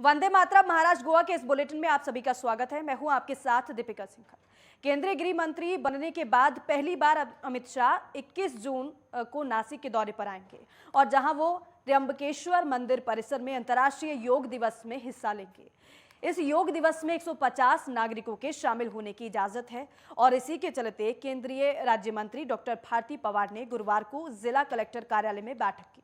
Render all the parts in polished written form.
वंदे मातरम। महाराष्ट्र गोवा के इस बुलेटिन में आप सभी का स्वागत है। मैं हूं आपके साथ दीपिका सिंघल। केंद्रीय गृह मंत्री बनने के बाद पहली बार अमित शाह 21 जून को नासिक के दौरे पर आएंगे और जहां वो त्र्यंबकेश्वर मंदिर परिसर में अंतर्राष्ट्रीय योग दिवस में हिस्सा लेंगे। इस योग दिवस में 150 नागरिकों के शामिल होने की इजाजत है और इसी के चलते केंद्रीय राज्य मंत्री डॉक्टर भारती पवार ने गुरुवार को जिला कलेक्टर कार्यालय में बैठक की।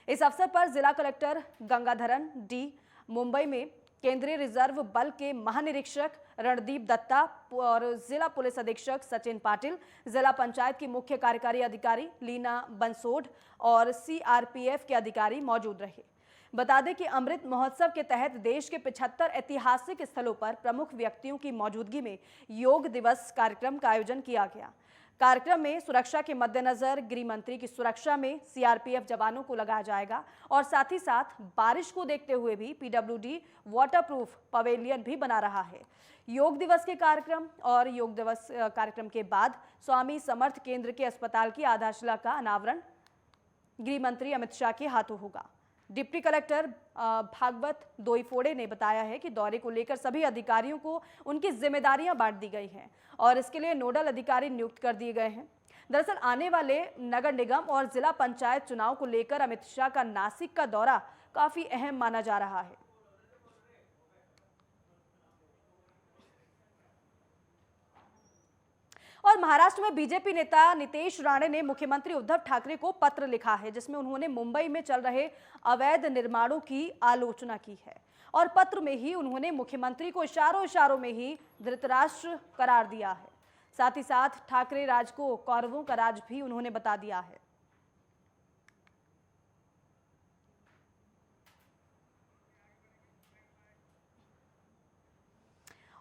इस अवसर पर जिला कलेक्टर गंगाधरन डी, मुंबई में केंद्रीय रिजर्व बल के महानिरीक्षक रणदीप दत्ता और जिला पुलिस अधीक्षक सचिन पाटिल, जिला पंचायत की मुख्य कार्यकारी अधिकारी लीना बंसोड और सीआरपीएफ के अधिकारी मौजूद रहे। बता दें कि अमृत महोत्सव के तहत देश के 75 ऐतिहासिक स्थलों पर प्रमुख व्यक्तियों की मौजूदगी में योग दिवस कार्यक्रम का आयोजन किया गया। कार्यक्रम में सुरक्षा के मद्देनजर गृह मंत्री की सुरक्षा में सीआरपीएफ जवानों को लगाया जाएगा और साथ ही साथ बारिश को देखते हुए भी पीडब्ल्यूडी वाटरप्रूफ पवेलियन भी बना रहा है। योग दिवस के कार्यक्रम और योग दिवस कार्यक्रम के बाद स्वामी समर्थ केंद्र के अस्पताल की आधारशिला का अनावरण गृह मंत्री अमित शाह के हाथों होगा। डिप्टी कलेक्टर भागवत दोईफोड़े ने बताया है कि दौरे को लेकर सभी अधिकारियों को उनकी जिम्मेदारियां बांट दी गई हैं और इसके लिए नोडल अधिकारी नियुक्त कर दिए गए हैं। दरअसल आने वाले नगर निगम और जिला पंचायत चुनाव को लेकर अमित शाह का नासिक का दौरा काफी अहम माना जा रहा है। और महाराष्ट्र में बीजेपी नेता नीतीश राणे ने मुख्यमंत्री उद्धव ठाकरे को पत्र लिखा है, जिसमें उन्होंने मुंबई में चल रहे अवैध निर्माणों की आलोचना की है और पत्र में ही उन्होंने मुख्यमंत्री को इशारों में ही धृतराष्ट्र करार दिया है। साथ ही साथ ठाकरे राज को कौरवों का राज भी उन्होंने बता दिया है।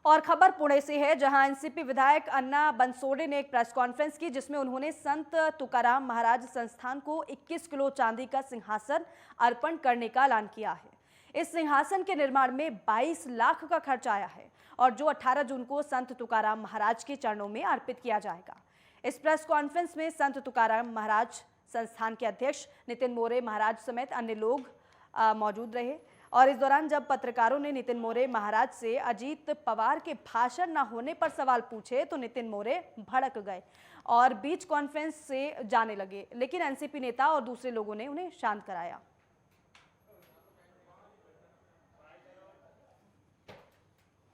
और खबर पुणे से है, जहां एनसीपी विधायक अन्ना बंसोडे ने एक प्रेस कॉन्फ्रेंस की, जिसमें उन्होंने संत तुकाराम महाराज संस्थान को 21 किलो चांदी का सिंहासन अर्पण करने का ऐलान किया है। इस सिंहासन के निर्माण में 22 लाख का खर्च आया है और जो 18 जून को संत तुकाराम महाराज के चरणों में अर्पित किया जाएगा। इस प्रेस कॉन्फ्रेंस में संत तुकाराम महाराज संस्थान के अध्यक्ष नितिन मोरे महाराज समेत अन्य लोग मौजूद रहे और इस दौरान जब पत्रकारों ने नितिन मोरे महाराज से अजीत पवार के भाषण न होने पर सवाल पूछे तो नितिन मोरे भड़क गए और बीच कॉन्फ्रेंस से जाने लगे, लेकिन एनसीपी नेता और दूसरे लोगों ने उन्हें शांत कराया।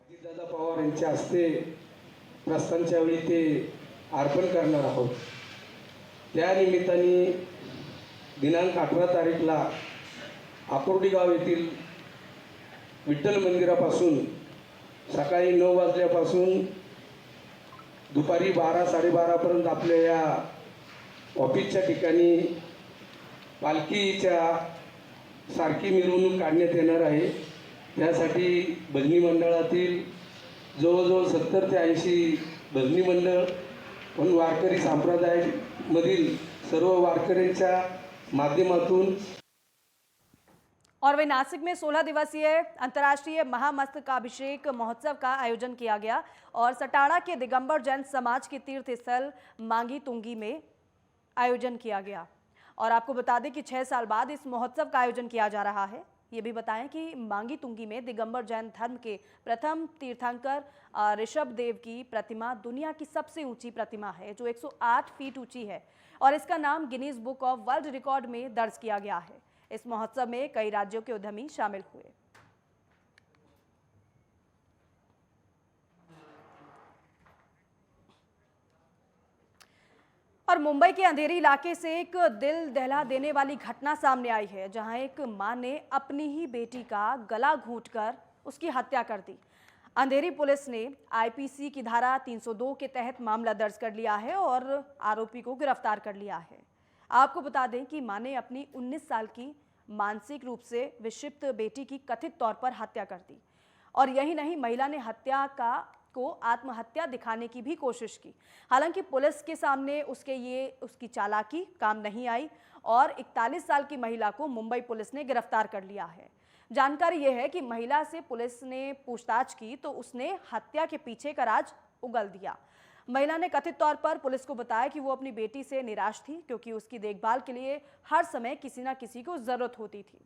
अजितदादा पवार यांच्या हस्ते प्रस्थानच्या वेळी ते अर्पण करणार आहोत। त्या निमित्ताने दिनांक 18 तारीखला आकुर्डी गाव येथील विठ्ठल मंदिरापासून सकाळी 9 वाजल्यापासून दुपारी 12-12:30 पर्यंत आपल्या या ऑफिसच्या ठिकाणी पालखीच्या सारखी मिरवणूक काढण्यात येणार आहे। त्यासाठी भजनी मंडळातील जवळजवळ 70 ते 80 भजनी मंडळ पण वारकरी संप्रदायामधील सर्व वारकऱ्यांच्या माध्यमातून और वही नासिक में 16 दिवसीय अंतर्राष्ट्रीय महामस्तकाभिषेक महोत्सव का आयोजन किया गया और सटाड़ा के दिगंबर जैन समाज के तीर्थ स्थल मांगी तुंगी में आयोजन किया गया। और आपको बता दें कि 6 साल बाद इस महोत्सव का आयोजन किया जा रहा है। ये भी बताएं कि मांगी तुंगी में दिगंबर जैन धर्म के प्रथम तीर्थंकर ऋषभ देव की प्रतिमा दुनिया की सबसे ऊंची प्रतिमा है, जो 108 फीट ऊंची है और इसका नाम Guinness book of world record में दर्ज किया गया है। इस महोत्सव में कई राज्यों के उद्यमी शामिल हुए। और मुंबई के अंधेरी इलाके से एक दिल दहला देने वाली घटना सामने आई है, जहां एक मां ने अपनी ही बेटी का गला घोंटकर उसकी हत्या कर दी। अंधेरी पुलिस ने आईपीसी की धारा 302 के तहत मामला दर्ज कर लिया है और आरोपी को गिरफ्तार कर लिया है। आपको बता दें कि मां ने अपनी 19 साल की मानसिक रूप से विक्षिप्त बेटी की कथित तौर पर हत्या कर दी और यही नहीं, महिला ने हत्या को आत्महत्या दिखाने की भी कोशिश की। हालांकि पुलिस के सामने उसकी चालाकी काम नहीं आई और 41 साल की महिला को मुंबई पुलिस ने गिरफ्तार कर लिया है। जानकारी यह है कि महिला से पुलिस ने पूछताछ की तो उसने हत्या के पीछे का राज उगल दिया। महिला ने कथित तौर पर पुलिस को बताया कि वो अपनी बेटी से निराश थी, क्योंकि उसकी देखभाल के लिए हर समय किसी न किसी को जरूरत होती थी।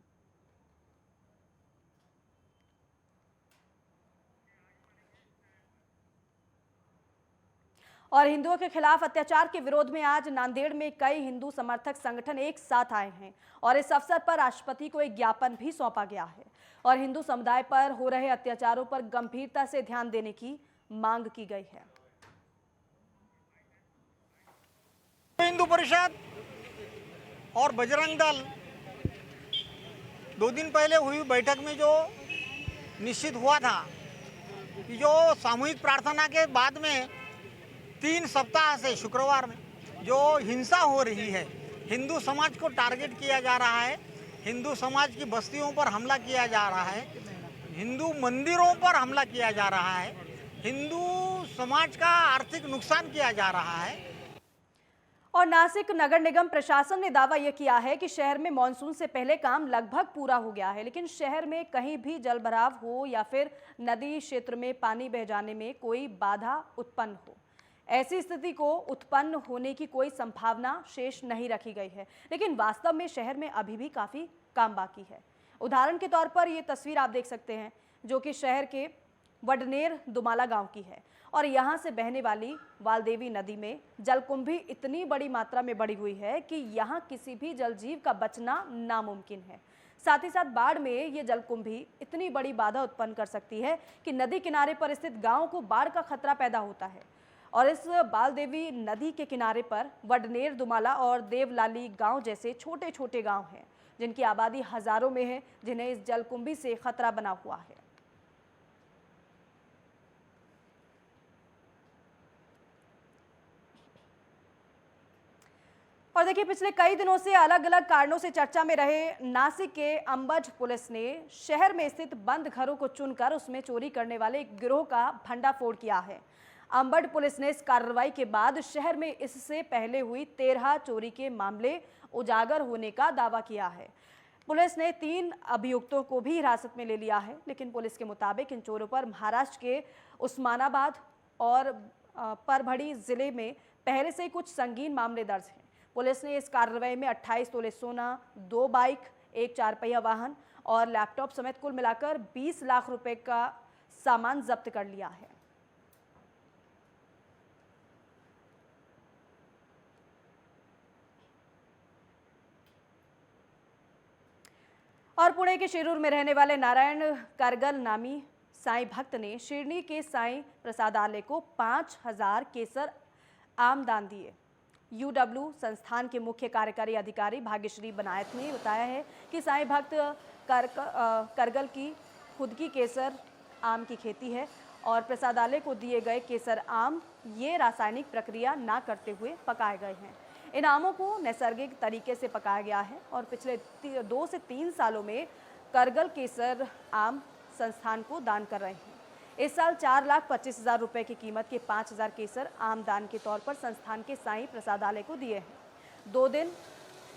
और हिंदुओं के खिलाफ अत्याचार के विरोध में आज नांदेड़ में कई हिंदू समर्थक संगठन एक साथ आए हैं और इस अवसर पर राष्ट्रपति को एक ज्ञापन भी सौंपा गया है और हिंदू समुदाय पर हो रहे अत्याचारों पर गंभीरता से ध्यान देने की मांग की गई है। हिंदू परिषद और बजरंग दल 2 दिन पहले हुई बैठक में जो निश्चित हुआ था कि जो सामूहिक प्रार्थना के बाद में 3 सप्ताह से शुक्रवार में जो हिंसा हो रही है, हिंदू समाज को टारगेट किया जा रहा है, हिंदू समाज की बस्तियों पर हमला किया जा रहा है, हिंदू मंदिरों पर हमला किया जा रहा है, हिंदू समाज का आर्थिक नुकसान किया जा रहा है। और नासिक नगर निगम प्रशासन ने दावा यह किया है कि शहर में मानसून से पहले काम लगभग पूरा हो गया है, लेकिन शहर में कहीं भी जलभराव हो या फिर नदी क्षेत्र में पानी बह जाने में कोई बाधा उत्पन्न हो, ऐसी स्थिति को उत्पन्न होने की कोई संभावना शेष नहीं रखी गई है। लेकिन वास्तव में शहर में अभी भी काफ़ी काम बाकी है। उदाहरण के तौर पर ये तस्वीर आप देख सकते हैं जो कि शहर के वडनेर दुमाला गांव की है और यहाँ से बहने वाली वालदेवी नदी में जलकुंभी इतनी बड़ी मात्रा में बढ़ी हुई है कि यहाँ किसी भी जलजीव का बचना नामुमकिन है। साथ ही साथ बाढ़ में ये जलकुंभी इतनी बड़ी बाधा उत्पन्न कर सकती है कि नदी किनारे पर स्थित गाँव को बाढ़ का खतरा पैदा होता है। और इस बालदेवी नदी के किनारे पर वडनेर दुमाला और देवलाली गांव जैसे छोटे छोटे गांव हैं जिनकी आबादी हजारों में है, जिन्हें इस जलकुंभी से खतरा बना हुआ है। और देखिए, पिछले कई दिनों से अलग अलग कारणों से चर्चा में रहे नासिक के अंबड पुलिस ने शहर में स्थित बंद घरों को चुनकर उसमें चोरी करने वाले एक गिरोह का भंडाफोड़ किया है। अंबड पुलिस ने इस कार्रवाई के बाद शहर में इससे पहले हुई 13 चोरी के मामले उजागर होने का दावा किया है। पुलिस ने 3 अभियुक्तों को भी हिरासत में ले लिया है, लेकिन पुलिस के मुताबिक इन चोरों पर महाराष्ट्र के उस्मानाबाद और परभणी जिले में पहले से कुछ संगीन मामले दर्ज हैं। पुलिस ने इस कार्रवाई में 28 तोले सोना, 2 बाइक, 1 4 पहिया वाहन और लैपटॉप समेत कुल मिलाकर 20 लाख रुपए का सामान जब्त कर लिया है। और पुणे के शिरूर में रहने वाले नारायण करगल नामी साईं भक्त ने शिरडी के साईं प्रसादालय को 5000 केसर आम दान दिए। यूडब्ल्यू संस्थान के मुख्य कार्यकारी अधिकारी भाग्यश्री बनायत ने बताया है कि साईं भक्त करगल की खुद की केसर आम की खेती है और प्रसादालय को दिए गए केसर आम ये रासायनिक प्रक्रिया ना करते हुए पकाए गए हैं। इन आमों को नैसर्गिक तरीके से पकाया गया है और पिछले 2 से 3 सालों में करगल केसर आम संस्थान को दान कर रहे हैं। इस साल 4,25,000 रुपए की कीमत के 5,000 केसर आम दान के तौर पर संस्थान के साईं प्रसादालय को दिए हैं। 2 दिन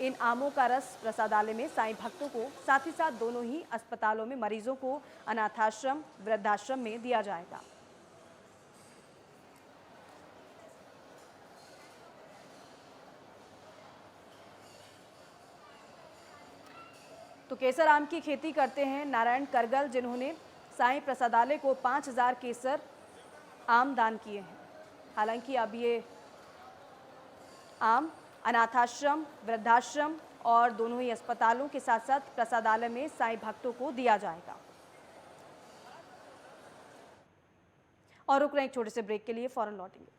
इन आमों का रस प्रसादालय में साईं भक्तों को, साथ ही साथ दोनों ही अस्पतालों में मरीजों को अनाथाश्रम, वृद्धाश्रम में दिया जाएगा। तो केसर आम की खेती करते हैं नारायण करगल, जिन्होंने साईं प्रसादालय को 5,000 केसर आम दान किए हैं। हालांकि अब ये आम अनाथाश्रम, वृद्धाश्रम और दोनों ही अस्पतालों के साथ साथ प्रसादालय में साईं भक्तों को दिया जाएगा। और रुक रहे एक छोटे से ब्रेक के लिए, फौरन लौटेंगे।